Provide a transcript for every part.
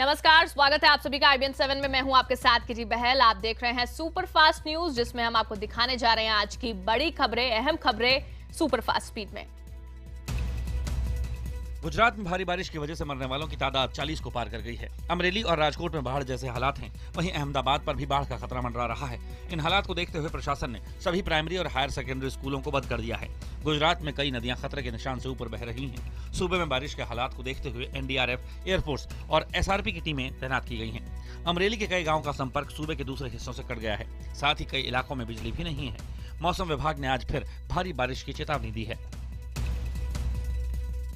नमस्कार, स्वागत है आप सभी का IBN 7 में। मैं हूं आपके साथ किजी बहल। आप देख रहे हैं सुपर फास्ट न्यूज, जिसमें हम आपको दिखाने जा रहे हैं आज की बड़ी खबरें, अहम खबरें सुपर फास्ट स्पीड में। गुजरात में भारी बारिश की वजह से मरने वालों की तादाद 40 को पार कर गई है। अमरेली और राजकोट में बाढ़ जैसे हालात हैं, वहीं अहमदाबाद पर भी बाढ़ का खतरा मंडरा रहा है। इन हालात को देखते हुए प्रशासन ने सभी प्राइमरी और हायर सेकेंडरी स्कूलों को बंद कर दिया है। गुजरात में कई नदियां खतरे के निशान से ऊपर बह रही हैं। सूबे में बारिश के हालात को देखते हुए NDRF, एयरफोर्स और SRP की टीमें तैनात की गई हैं। अमरेली के कई गाँव का संपर्क सूबे के दूसरे हिस्सों से कट गया है। साथ ही कई इलाकों में बिजली भी नहीं है। मौसम विभाग ने आज फिर भारी बारिश की चेतावनी दी है।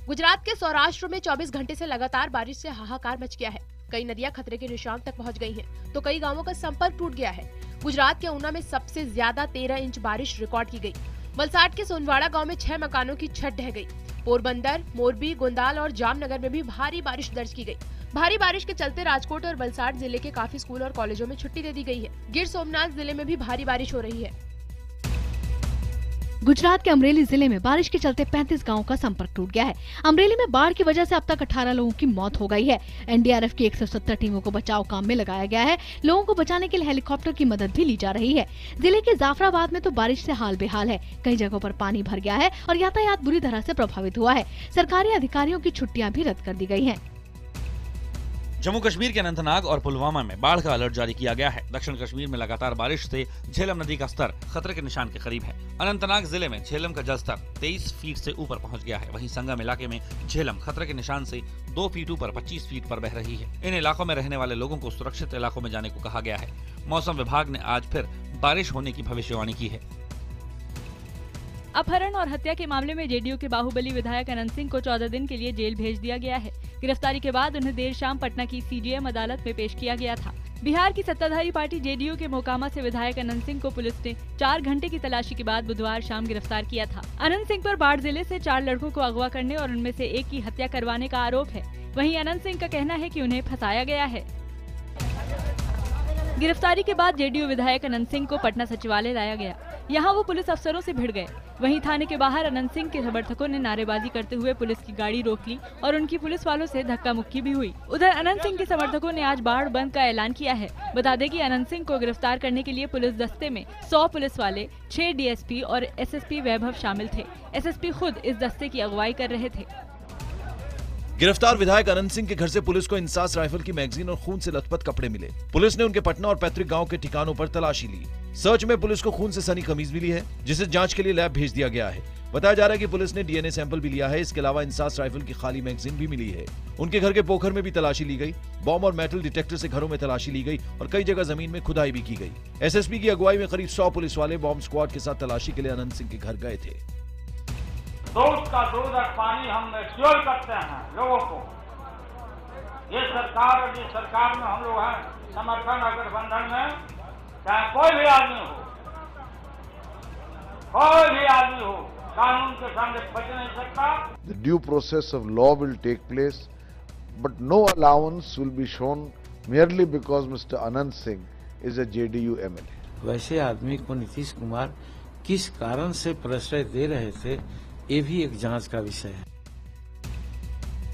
गुजरात के सौराष्ट्र में 24 घंटे से लगातार बारिश से हाहाकार मच गया है। कई नदियां खतरे के निशान तक पहुंच गई हैं, तो कई गांवों का संपर्क टूट गया है। गुजरात के ऊना में सबसे ज्यादा 13 इंच बारिश रिकॉर्ड की गई। वलसाड के सोनवाड़ा गांव में 6 मकानों की छत ढह गई। पोरबंदर, मोरबी, गोंदाल और जामनगर में भी भारी बारिश दर्ज की गई। भारी बारिश के चलते राजकोट और वलसाड जिले के काफी स्कूल और कॉलेजों में छुट्टी दे दी गई है। गिर सोमनाथ जिले में भी भारी बारिश हो रही है। गुजरात के अमरेली जिले में बारिश के चलते 35 गांवों का संपर्क टूट गया है। अमरेली में बाढ़ की वजह से अब तक 18 लोगों की मौत हो गई है। NDRF की 170 टीमों को बचाव काम में लगाया गया है। लोगों को बचाने के लिए हेलीकॉप्टर की मदद भी ली जा रही है। जिले के जाफराबाद में तो बारिश से हाल बेहाल है। कई जगहों पर पानी भर गया है और यातायात बुरी तरह से प्रभावित हुआ है। सरकारी अधिकारियों की छुट्टियां भी रद्द कर दी गई है। जम्मू कश्मीर के अनंतनाग और पुलवामा में बाढ़ का अलर्ट जारी किया गया है। दक्षिण कश्मीर में लगातार बारिश से झेलम नदी का स्तर खतरे के निशान के करीब है। अनंतनाग जिले में झेलम का जलस्तर 23 फीट से ऊपर पहुंच गया है। वहीं संगम इलाके में झेलम खतरे के निशान से 2 फीट ऊपर 25 फीट पर बह रही है। इन इलाकों में रहने वाले लोगों को सुरक्षित इलाकों में जाने को कहा गया है। मौसम विभाग ने आज फिर बारिश होने की भविष्यवाणी की है। अपहरण और हत्या के मामले में JDU के बाहुबली विधायक अनंत सिंह को 14 दिन के लिए जेल भेज दिया गया है। गिरफ्तारी के बाद उन्हें देर शाम पटना की CGM अदालत में पेश किया गया था। बिहार की सत्ताधारी पार्टी JDU के मोकामा से विधायक अनंत सिंह को पुलिस ने 4 घंटे की तलाशी के बाद बुधवार शाम गिरफ्तार किया था। अनंत सिंह पर बाढ़ जिले से 4 लड़कों को अगवा करने और उनमें से एक की हत्या करवाने का आरोप है। वहीं अनंत सिंह का कहना है कि उन्हें फंसाया गया है। गिरफ्तारी के बाद JDU विधायक अनंत सिंह को पटना सचिवालय लाया गया। यहाँ वो पुलिस अफसरों से भिड़ गए। वहीं थाने के बाहर अनंत सिंह के समर्थकों ने नारेबाजी करते हुए पुलिस की गाड़ी रोक ली और उनकी पुलिस वालों से धक्का मुक्की भी हुई। उधर अनंत सिंह के समर्थकों ने आज बाढ़ बंद का ऐलान किया है। बता दें कि अनंत सिंह को गिरफ्तार करने के लिए पुलिस दस्ते में 100 पुलिस वाले, 6 DSP और SSP वैभव शामिल थे। SSP खुद इस दस्ते की अगुवाई कर रहे थे। गिरफ्तार विधायक अनंत सिंह के घर से पुलिस को इंसास राइफल की मैगजीन और खून से लथपथ कपड़े मिले। पुलिस ने उनके पटना और पैतृक गांव के ठिकानों पर तलाशी ली। सर्च में पुलिस को खून से सनी कमीज मिली है, जिसे जांच के लिए लैब भेज दिया गया है। बताया जा रहा है कि पुलिस ने DNA सैंपल भी लिया है। इसके अलावा इंसास राइफल की खाली मैगजीन भी मिली है। उनके घर के पोखर में भी तलाशी ली गई। बॉम्ब और मेटल डिटेक्टर से घरों में तलाशी ली गई और कई जगह जमीन में खुदाई भी की गई। SSP की अगुवाई में करीब 100 पुलिस वाले बॉम्ब स्क्वाड के साथ तलाशी के लिए अनंत सिंह के घर गए थे। दूध का दूध और पानी हम श्योर करते हैं लोगों को। ये सरकार और जिस सरकार में हम लोग हैं, समर्थन अगर बंधन में, चाहे कोई भी आदमी हो, कानून के सामने बच नहीं सकता। The due process of law will take place, but no allowance will be shown merely because Mr. Anant Singh is a JDU MLA. वैसे आदमी को नीतीश कुमार किस कारण से प्रश्रय दे रहे थे, ये भी एक जांच का विषय है।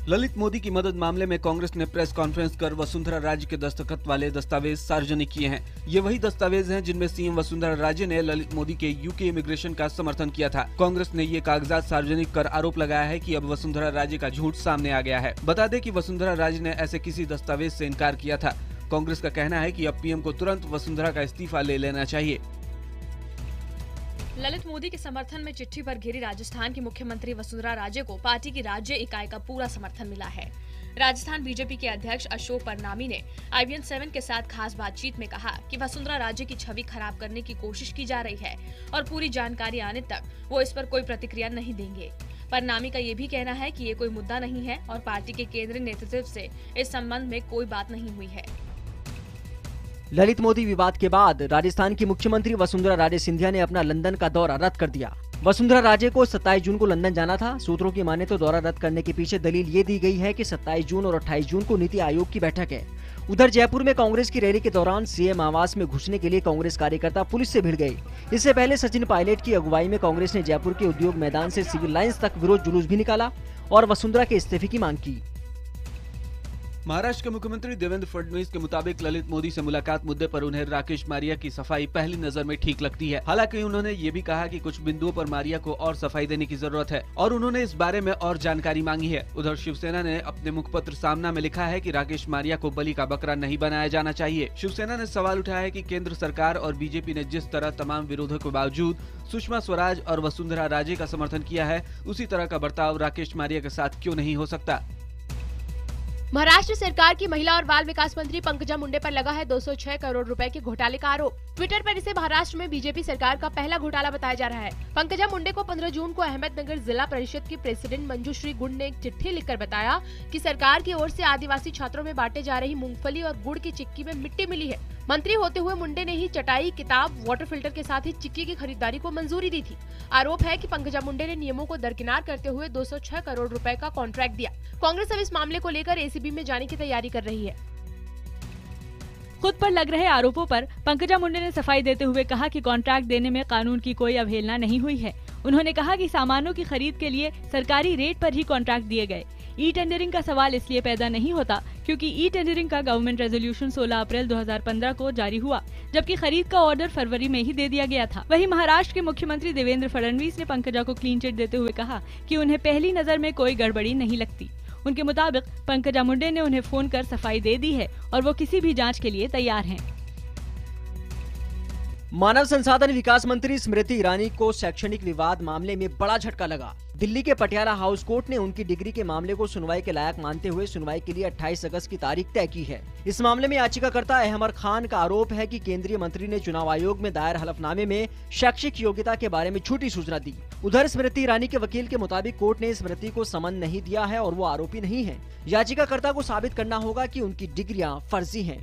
ललित मोदी की मदद मामले में कांग्रेस ने प्रेस कॉन्फ्रेंस कर वसुंधरा राजे के दस्तखत वाले दस्तावेज सार्वजनिक किए हैं। ये वही दस्तावेज हैं जिनमें CM वसुंधरा राजे ने ललित मोदी के UK इमिग्रेशन का समर्थन किया था। कांग्रेस ने ये कागजात सार्वजनिक कर आरोप लगाया है कि अब वसुंधरा राजे का झूठ सामने आ गया है। बता दें कि वसुंधरा राजे ने ऐसे किसी दस्तावेज से इनकार किया था। कांग्रेस का कहना है कि अब PM को तुरंत वसुंधरा का इस्तीफा ले लेना चाहिए। ललित मोदी के समर्थन में चिट्ठी पर घिरी राजस्थान की मुख्यमंत्री वसुंधरा राजे को पार्टी की राज्य इकाई का पूरा समर्थन मिला है। राजस्थान बीजेपी के अध्यक्ष अशोक परनामी ने IBN 7 के साथ खास बातचीत में कहा कि वसुंधरा राजे की छवि खराब करने की कोशिश की जा रही है और पूरी जानकारी आने तक वो इस पर कोई प्रतिक्रिया नहीं देंगे। परनामी का ये भी कहना है कि ये कोई मुद्दा नहीं है और पार्टी के केंद्रीय नेतृत्व से इस संबंध में कोई बात नहीं हुई है। ललित मोदी विवाद के बाद राजस्थान की मुख्यमंत्री वसुंधरा राजे सिंधिया ने अपना लंदन का दौरा रद्द कर दिया। वसुंधरा राजे को 27 जून को लंदन जाना था। सूत्रों की माने तो दौरा रद्द करने के पीछे दलील ये दी गई है कि 27 जून और 28 जून को नीति आयोग की बैठक है। उधर जयपुर में कांग्रेस की रैली के दौरान CM आवास में घुसने के लिए कांग्रेस कार्यकर्ता पुलिस से भिड़ गए। इससे पहले सचिन पायलट की अगुवाई में कांग्रेस ने जयपुर के उद्योग मैदान से सिविल लाइंस तक विरोध जुलूस भी निकाला और वसुंधरा के इस्तीफे की मांग की। महाराष्ट्र के मुख्यमंत्री देवेंद्र फडणवीस के मुताबिक ललित मोदी से मुलाकात मुद्दे पर उन्हें राकेश मारिया की सफाई पहली नजर में ठीक लगती है। हालांकि उन्होंने ये भी कहा कि कुछ बिंदुओं पर मारिया को और सफाई देने की जरूरत है और उन्होंने इस बारे में और जानकारी मांगी है। उधर शिवसेना ने अपने मुखपत्र सामना में लिखा है कि राकेश मारिया को बलि का बकरा नहीं बनाया जाना चाहिए। शिवसेना ने सवाल उठाया है कि केंद्र सरकार और बीजेपी ने जिस तरह तमाम विरोधों के बावजूद सुषमा स्वराज और वसुंधरा राजे का समर्थन किया है, उसी तरह का बर्ताव राकेश मारिया के साथ क्यों नहीं हो सकता। महाराष्ट्र सरकार की महिला और बाल विकास मंत्री पंकजा मुंडे पर लगा है 206 करोड़ रुपए के घोटाले का आरोप। ट्विटर पर इसे महाराष्ट्र में बीजेपी सरकार का पहला घोटाला बताया जा रहा है। पंकजा मुंडे को 15 जून को अहमदनगर जिला परिषद की प्रेसिडेंट मंजूश्री गुण ने एक चिट्ठी लिखकर बताया कि सरकार की ओर से आदिवासी छात्रों में बांटे जा रही मूंगफली और गुड़ की चिक्की में मिट्टी मिली है। मंत्री होते हुए मुंडे ने ही चटाई, किताब, वाटर फिल्टर के साथ ही चिक्की की खरीदारी को मंजूरी दी थी। आरोप है कि पंकजा मुंडे ने नियमों को दरकिनार करते हुए 206 करोड़ रुपए का कॉन्ट्रैक्ट दिया। कांग्रेस अब इस मामले को लेकर एसीबी में जाने की तैयारी कर रही है। खुद पर लग रहे आरोपों पर पंकजा मुंडे ने सफाई देते हुए कहा कि कॉन्ट्रैक्ट देने में कानून की कोई अवहेलना नहीं हुई है। उन्होंने कहा कि सामानों की खरीद के लिए सरकारी रेट पर ही कॉन्ट्रैक्ट दिए गए। ई टेंडरिंग का सवाल इसलिए पैदा नहीं होता क्योंकि ई टेंडरिंग का गवर्नमेंट रेजोल्यूशन 16 अप्रैल 2015 को जारी हुआ, जबकि खरीद का ऑर्डर फरवरी में ही दे दिया गया था। वहीं महाराष्ट्र के मुख्यमंत्री देवेंद्र फडणवीस ने पंकजा को क्लीन चिट देते हुए कहा कि उन्हें पहली नजर में कोई गड़बड़ी नहीं लगती। उनके मुताबिक पंकजा मुंडे ने उन्हें फोन कर सफाई दे दी है और वो किसी भी जांच के लिए तैयार हैं। मानव संसाधन विकास मंत्री स्मृति ईरानी को शैक्षणिक विवाद मामले में बड़ा झटका लगा। दिल्ली के पटियाला हाउस कोर्ट ने उनकी डिग्री के मामले को सुनवाई के लायक मानते हुए सुनवाई के लिए 28 अगस्त की तारीख तय की है। इस मामले में याचिकाकर्ता अहमद खान का आरोप है कि केंद्रीय मंत्री ने चुनाव आयोग में दायर हलफनामे में शैक्षिक योग्यता के बारे में झूठी सूचना दी। उधर स्मृति ईरानी के वकील के मुताबिक कोर्ट ने स्मृति को समन नहीं दिया है और वो आरोपी नहीं है। याचिकाकर्ता को साबित करना होगा कि उनकी डिग्रियां फर्जी हैं।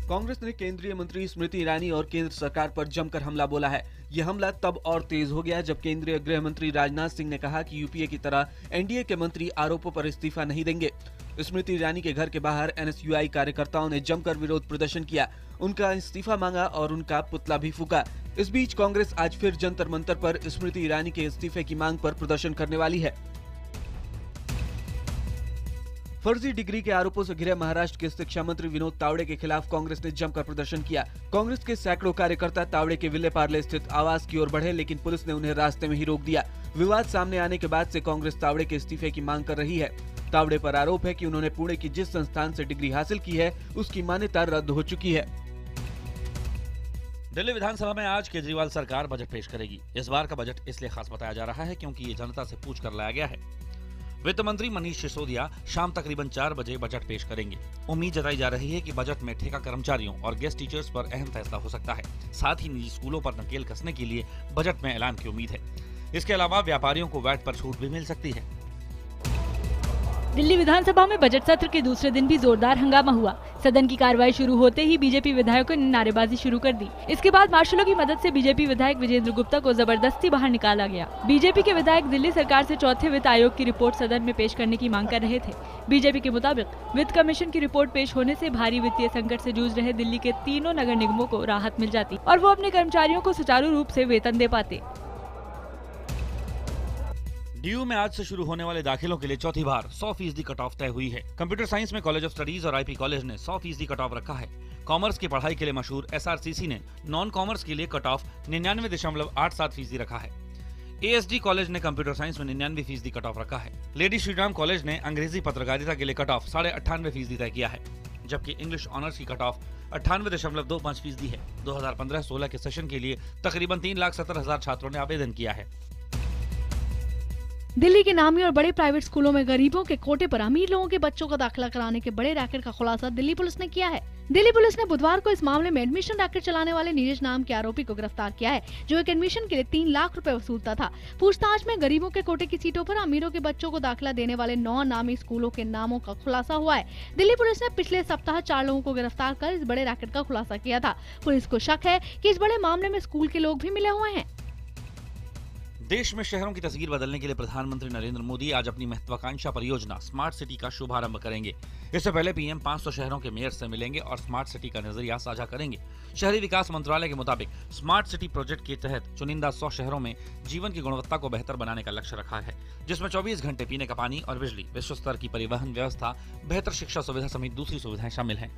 कांग्रेस ने केंद्रीय मंत्री स्मृति ईरानी और केंद्र सरकार पर जमकर हमला बोला है। ये हमला तब और तेज हो गया जब केंद्रीय गृह मंत्री राजनाथ सिंह ने कहा कि यूपीए की तरह एनडीए के मंत्री आरोपों पर इस्तीफा नहीं देंगे। स्मृति ईरानी के घर के बाहर एनएसयूआई कार्यकर्ताओं ने जमकर विरोध प्रदर्शन किया, उनका इस्तीफा मांगा और उनका पुतला भी फूका। इस बीच कांग्रेस आज फिर जंतर मंतर पर स्मृति ईरानी के इस्तीफे की मांग पर प्रदर्शन करने वाली है। फर्जी डिग्री के आरोपों से घिरे महाराष्ट्र के शिक्षा मंत्री विनोद तावड़े के खिलाफ कांग्रेस ने जमकर प्रदर्शन किया। कांग्रेस के सैकड़ों कार्यकर्ता तावड़े के विले पार्ले स्थित आवास की ओर बढ़े, लेकिन पुलिस ने उन्हें रास्ते में ही रोक दिया। विवाद सामने आने के बाद से कांग्रेस तावड़े के इस्तीफे की मांग कर रही है। तावड़े पर आरोप है कि उन्होंने पुणे की जिस संस्थान से डिग्री हासिल की है उसकी मान्यता रद्द हो चुकी है। दिल्ली विधानसभा में आज केजरीवाल सरकार बजट पेश करेगी। इस बार का बजट इसलिए खास बताया जा रहा है क्योंकि ये जनता से पूछ कर लाया गया है। वित्त मंत्री मनीष सिसोदिया शाम तकरीबन 4 बजे बजट पेश करेंगे। उम्मीद जताई जा रही है कि बजट में ठेका कर्मचारियों और गेस्ट टीचर्स पर अहम फैसला हो सकता है। साथ ही निजी स्कूलों पर नकेल कसने के लिए बजट में ऐलान की उम्मीद है। इसके अलावा व्यापारियों को वैट पर छूट भी मिल सकती है। दिल्ली विधानसभा में बजट सत्र के दूसरे दिन भी जोरदार हंगामा हुआ। सदन की कार्रवाई शुरू होते ही बीजेपी विधायकों ने नारेबाजी शुरू कर दी। इसके बाद मार्शलों की मदद से बीजेपी विधायक विजेंद्र गुप्ता को जबरदस्ती बाहर निकाला गया। बीजेपी के विधायक दिल्ली सरकार से चौथे वित्त आयोग की रिपोर्ट सदन में पेश करने की मांग कर रहे थे। बीजेपी के मुताबिक वित्त कमीशन की रिपोर्ट पेश होने से भारी वित्तीय संकट से जूझ रहे दिल्ली के तीनों नगर निगमों को राहत मिल जाती और वो अपने कर्मचारियों को सुचारू रूप से वेतन दे पाते। डीयू में आज से शुरू होने वाले दाखिलों के लिए चौथी बार 100% कट ऑफ तय हुई है। कंप्यूटर साइंस में कॉलेज ऑफ स्टडीज और आईपी कॉलेज ने 100% कट ऑफ रखा है। कॉमर्स की पढ़ाई के लिए मशहूर एसआरसीसी ने नॉन कॉमर्स के लिए कट ऑफ 99.87% रखा है। एएसडी कॉलेज ने कंप्यूटर साइंस में 99% कट ऑफ रखा है। लेडी श्रीराम कॉलेज ने अंग्रेजी पत्रकारिता के लिए कट ऑफ 98.5% तय किया है, जबकि इंग्लिश ऑनर्स की कट ऑफ 98.25% है। 2015-16 के सेशन के लिए तकरीबन 3,70,000 छात्रों ने आवेदन किया है। दिल्ली के नामी और बड़े प्राइवेट स्कूलों में गरीबों के कोटे पर अमीर लोगों के बच्चों का दाखिला कराने के बड़े रैकेट का खुलासा दिल्ली पुलिस ने किया है। दिल्ली पुलिस ने बुधवार को इस मामले में एडमिशन रैकेट चलाने वाले नीरज नाम के आरोपी को गिरफ्तार किया है, जो एक एडमिशन के लिए 3 लाख रुपए वसूलता था। पूछताछ में गरीबों के कोटे की सीटों पर अमीरों के बच्चों को दाखिला देने वाले 9 नामी स्कूलों के नामों का खुलासा हुआ है। दिल्ली पुलिस ने पिछले सप्ताह 4 लोगों को गिरफ्तार कर इस बड़े रैकेट का खुलासा किया था। पुलिस को शक है कि इस बड़े मामले में स्कूल के लोग भी मिले हुए हैं। देश में शहरों की तस्वीर बदलने के लिए प्रधानमंत्री नरेंद्र मोदी आज अपनी महत्वाकांक्षा परियोजना स्मार्ट सिटी का शुभारंभ करेंगे। इससे पहले पीएम 500 शहरों के मेयर से मिलेंगे और स्मार्ट सिटी का नजरिया साझा करेंगे। शहरी विकास मंत्रालय के मुताबिक स्मार्ट सिटी प्रोजेक्ट के तहत चुनिंदा 100 शहरों में जीवन की गुणवत्ता को बेहतर बनाने का लक्ष्य रखा है, जिसमें 24 घंटे पीने का पानी और बिजली, विश्व स्तर की परिवहन व्यवस्था, बेहतर शिक्षा सुविधा समेत दूसरी सुविधाएं शामिल हैं।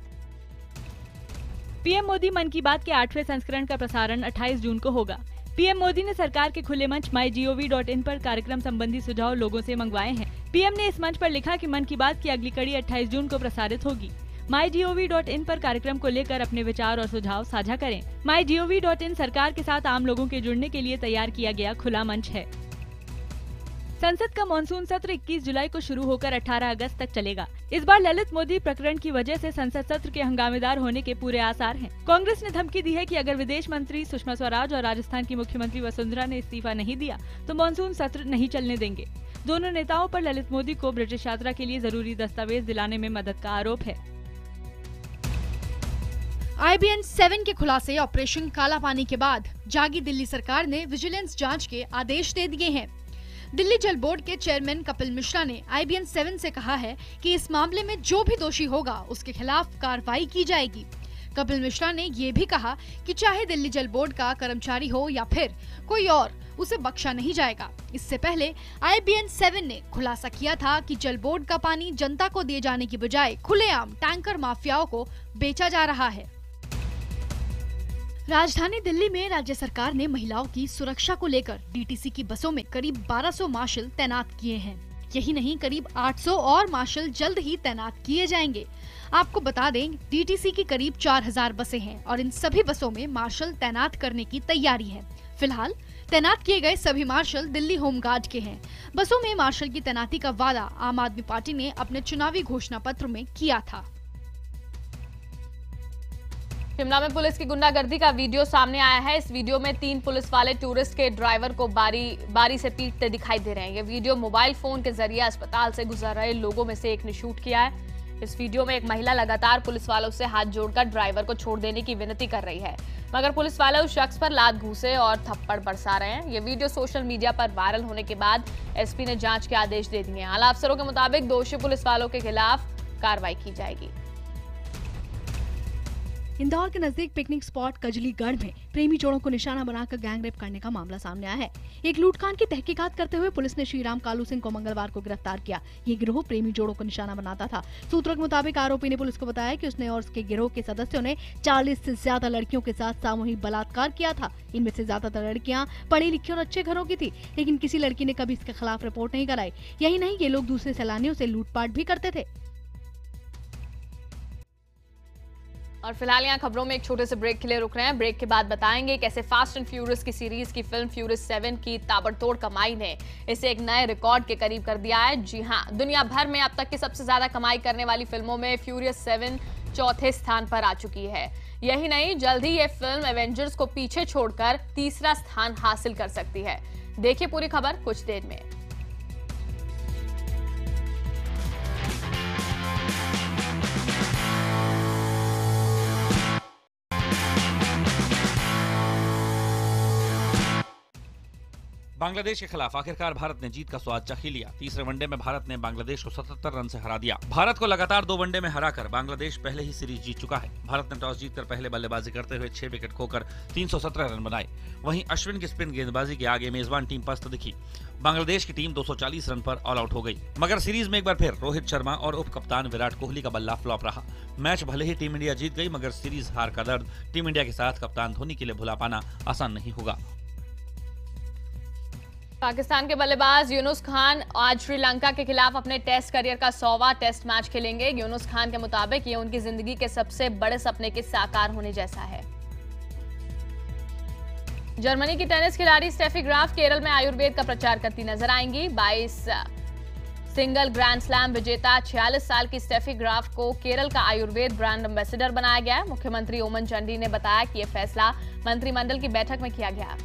पीएम मोदी मन की बात के 8वें संस्करण का प्रसारण 28 जून को होगा। पीएम मोदी ने सरकार के खुले मंच mygov.in पर कार्यक्रम संबंधी सुझाव लोगों से मंगवाए हैं। पीएम ने इस मंच पर लिखा कि मन की बात की अगली कड़ी 28 जून को प्रसारित होगी। mygov.in पर कार्यक्रम को लेकर अपने विचार और सुझाव साझा करें। mygov.in सरकार के साथ आम लोगों के जुड़ने के लिए तैयार किया गया खुला मंच है। संसद का मानसून सत्र 21 जुलाई को शुरू होकर 18 अगस्त तक चलेगा। इस बार ललित मोदी प्रकरण की वजह से संसद सत्र के हंगामेदार होने के पूरे आसार हैं। कांग्रेस ने धमकी दी है कि अगर विदेश मंत्री सुषमा स्वराज और राजस्थान की मुख्यमंत्री वसुंधरा ने इस्तीफा नहीं दिया तो मानसून सत्र नहीं चलने देंगे। दोनों नेताओं पर ललित मोदी को ब्रिटिश यात्रा के लिए जरूरी दस्तावेज दिलाने में मदद का आरोप है। IBN 7 के खुलासे ऑपरेशन काला पानी के बाद जागी दिल्ली सरकार ने विजिलेंस जांच के आदेश दे दिए हैं। दिल्ली जल बोर्ड के चेयरमैन कपिल मिश्रा ने IBN 7 से कहा है कि इस मामले में जो भी दोषी होगा उसके खिलाफ कार्रवाई की जाएगी। कपिल मिश्रा ने ये भी कहा कि चाहे दिल्ली जल बोर्ड का कर्मचारी हो या फिर कोई और, उसे बख्शा नहीं जाएगा। इससे पहले IBN 7 ने खुलासा किया था कि जल बोर्ड का पानी जनता को दिए जाने की बजाय खुलेआम टैंकर माफियाओं को बेचा जा रहा है। राजधानी दिल्ली में राज्य सरकार ने महिलाओं की सुरक्षा को लेकर DTC की बसों में करीब 1200 मार्शल तैनात किए हैं। यही नहीं, करीब 800 और मार्शल जल्द ही तैनात किए जाएंगे। आपको बता दें, DTC की करीब 4000 बसें हैं और इन सभी बसों में मार्शल तैनात करने की तैयारी है। फिलहाल तैनात किए गए सभी मार्शल दिल्ली होमगार्ड के हैं। बसों में मार्शल की तैनाती का वादा आम आदमी पार्टी ने अपने चुनावी घोषणा पत्र में किया था। शिमला में पुलिस की गुंडागर्दी का वीडियो सामने आया है। इस वीडियो में 3 पुलिस वाले टूरिस्ट के ड्राइवर को बारी से पीटते दिखाई दे रहे हैं। ये वीडियो मोबाइल फोन के जरिए अस्पताल से गुजर रहे लोगों में से एक ने शूट किया है। इस वीडियो में एक महिला लगातार पुलिस वालों से हाथ जोड़कर ड्राइवर को छोड़ देने की विनती कर रही है, मगर पुलिस वाले उस शख्स पर लात घूंसे और थप्पड़ बरसा रहे हैं। ये वीडियो सोशल मीडिया पर वायरल होने के बाद एसपी ने जांच के आदेश दे दिए हैं। आला अफसरों के मुताबिक दोषी पुलिस वालों के खिलाफ कार्रवाई की जाएगी। इंदौर के नजदीक पिकनिक स्पॉट कजलीगढ़ में प्रेमी जोड़ों को निशाना बनाकर गैंगरेप करने का मामला सामने आया है। एक लूटकांड की तहकीकात करते हुए पुलिस ने श्रीराम कालू सिंह को मंगलवार को गिरफ्तार किया। ये गिरोह प्रेमी जोड़ों को निशाना बनाता था। सूत्रों के मुताबिक आरोपी ने पुलिस को बताया कि उसने और उसके गिरोह के सदस्यों ने 40 से ज्यादा लड़कियों के साथ सामूहिक बलात्कार किया था। इनमें से ज्यादातर लड़कियां पढ़ी लिखी और अच्छे घरों की थी, लेकिन किसी लड़की ने कभी इसके खिलाफ रिपोर्ट नहीं कराई। यही नहीं, ये लोग दूसरे सैलानियों से लूटपाट भी करते थे। और फिलहाल यहाँ खबरों में एक छोटे से ब्रेक के लिए रुक रहे हैं। ब्रेक के बाद बताएंगे कैसे फास्ट एंड फ्यूरियस की सीरीज की फिल्म फ्यूरियस 7 की ताबड़तोड़ कमाई ने इसे एक नए रिकॉर्ड के करीब कर दिया है। जी हां, दुनिया भर में अब तक की सबसे ज्यादा कमाई करने वाली फिल्मों में फ्यूरियस 7 चौथे स्थान पर आ चुकी है। यही नहीं, जल्द ही ये फिल्म एवेंजर्स को पीछे छोड़कर तीसरा स्थान हासिल कर सकती है। देखिए पूरी खबर कुछ देर में। बांग्लादेश के खिलाफ आखिरकार भारत ने जीत का स्वाद चख ही लिया। तीसरे वनडे में भारत ने बांग्लादेश को 77 रन से हरा दिया। भारत को लगातार 2 वनडे में हराकर बांग्लादेश पहले ही सीरीज जीत चुका है। भारत ने टॉस जीतकर पहले बल्लेबाजी करते हुए 6 विकेट खोकर 317 रन बनाए। वहीं अश्विन की स्पिन गेंदबाजी के आगे मेजबान टीम पस्त दिखी। बांग्लादेश की टीम 240 रन पर ऑल आउट हो गई, मगर सीरीज में एक बार फिर रोहित शर्मा और उप कप्तान विराट कोहली का बल्ला फ्लॉप रहा। मैच भले ही टीम इंडिया जीत गई, मगर सीरीज हार का दर्द टीम इंडिया के साथ कप्तान धोनी के लिए भुला पाना आसान नहीं होगा। पाकिस्तान के बल्लेबाज यूनुस खान आज श्रीलंका के खिलाफ अपने टेस्ट करियर का 100वां टेस्ट मैच खेलेंगे। यूनुस खान के मुताबिक ये उनकी जिंदगी के सबसे बड़े सपने के साकार होने जैसा है। जर्मनी की टेनिस खिलाड़ी स्टेफी ग्राफ केरल में आयुर्वेद का प्रचार करती नजर आएंगी। 22 सिंगल ग्रैंड स्लैम विजेता 46 साल की स्टेफी ग्राफ को केरल का आयुर्वेद ब्रांड एम्बेसडर बनाया गया है। मुख्यमंत्री ओमन चांडी ने बताया कि यह फैसला मंत्रिमंडल की बैठक में किया गया।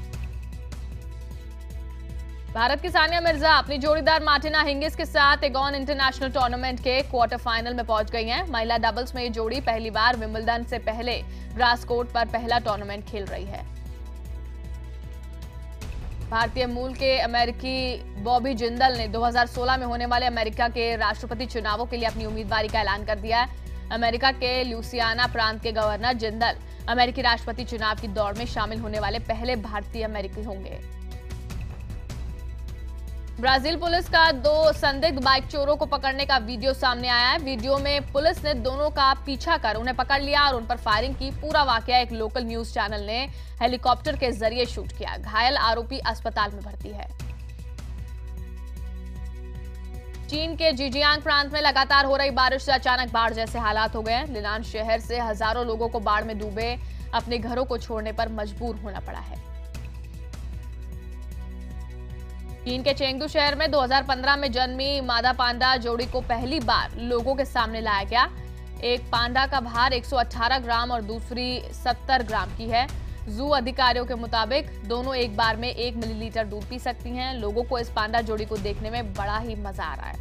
भारत की सानिया मिर्जा अपनी जोड़ीदार मार्टिना हिंगिस के साथ एगॉन इंटरनेशनल टूर्नामेंट के क्वार्टर फाइनल में पहुंच गई हैं। महिला डबल्स में ये जोड़ी पहली बार विंबलडन से पहले ग्रास कोर्ट पर पहला टूर्नामेंट खेल रही है। भारतीय मूल के अमेरिकी बॉबी जिंदल ने 2016 में होने वाले अमेरिका के राष्ट्रपति चुनावों के लिए अपनी उम्मीदवारी का ऐलान कर दिया है। अमेरिका के लुइसियाना प्रांत के गवर्नर जिंदल अमेरिकी राष्ट्रपति चुनाव की दौड़ में शामिल होने वाले पहले भारतीय अमेरिकी होंगे। ब्राजील पुलिस का 2 संदिग्ध बाइक चोरों को पकड़ने का वीडियो सामने आया है। वीडियो में पुलिस ने दोनों का पीछा कर उन्हें पकड़ लिया और उन पर फायरिंग की। पूरा वाकया एक लोकल न्यूज चैनल ने हेलीकॉप्टर के जरिए शूट किया। घायल आरोपी अस्पताल में भर्ती है। चीन के जिजियांग प्रांत में लगातार हो रही बारिश से अचानक बाढ़ जैसे हालात हो गए हैं। लिनान शहर से हजारों लोगों को बाढ़ में डूबे अपने घरों को छोड़ने पर मजबूर होना पड़ा है। चीन के चेंगडू शहर में 2015 में जन्मी मादा पांडा जोड़ी को पहली बार लोगों के सामने लाया गया। एक पांडा का भार 118 ग्राम और दूसरी 70 ग्राम की है। जू अधिकारियों के मुताबिक दोनों एक बार में 1 मिलीलीटर दूध पी सकती हैं। लोगों को इस पांडा जोड़ी को देखने में बड़ा ही मजा आ रहा है।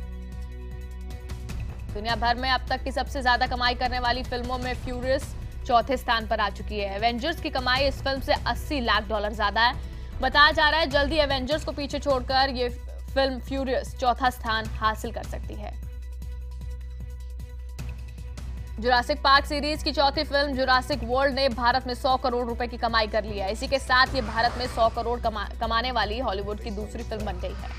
दुनिया भर में अब तक की सबसे ज्यादा कमाई करने वाली फिल्मों में फ्यूरियस चौथे स्थान पर आ चुकी है। एवेंजर्स की कमाई इस फिल्म से $80 लाख ज्यादा है। बताया जा रहा है जल्दी एवेंजर्स को पीछे छोड़कर ये फिल्म फ्यूरियस चौथा स्थान हासिल कर सकती है। जुरासिक पार्क सीरीज की चौथी फिल्म जुरासिक वर्ल्ड ने भारत में 100 करोड़ रुपए की कमाई कर ली है। इसी के साथ ये भारत में 100 करोड़ कमाने वाली हॉलीवुड की दूसरी फिल्म बन गई है।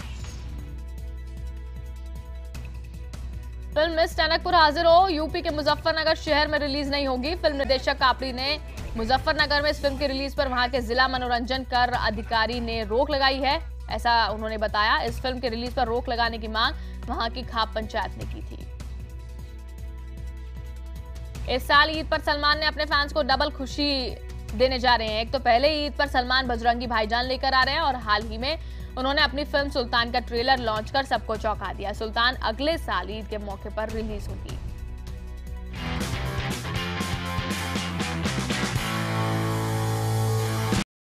फिल्म मिस टनकपुर हाजिर हो यूपी के मुजफ्फरनगर शहर में रिलीज नहीं होगी। फिल्म निर्देशक कापड़ी ने मुजफ्फरनगर में इस फिल्म की रिलीज पर वहां के जिला मनोरंजन कर अधिकारी ने रोक लगाई है, ऐसा उन्होंने बताया। इस फिल्म की रिलीज पर रोक लगाने की मांग वहां की खाप पंचायत ने की थी। इस साल ईद पर सलमान ने अपने फैंस को डबल खुशी देने जा रहे हैं। एक तो पहले ईद पर सलमान बजरंगी भाईजान लेकर आ रहे हैं और हाल ही में उन्होंने अपनी फिल्म सुल्तान का ट्रेलर लॉन्च कर सबको चौंका दिया। सुल्तान अगले साल ईद के मौके पर रिलीज होगी।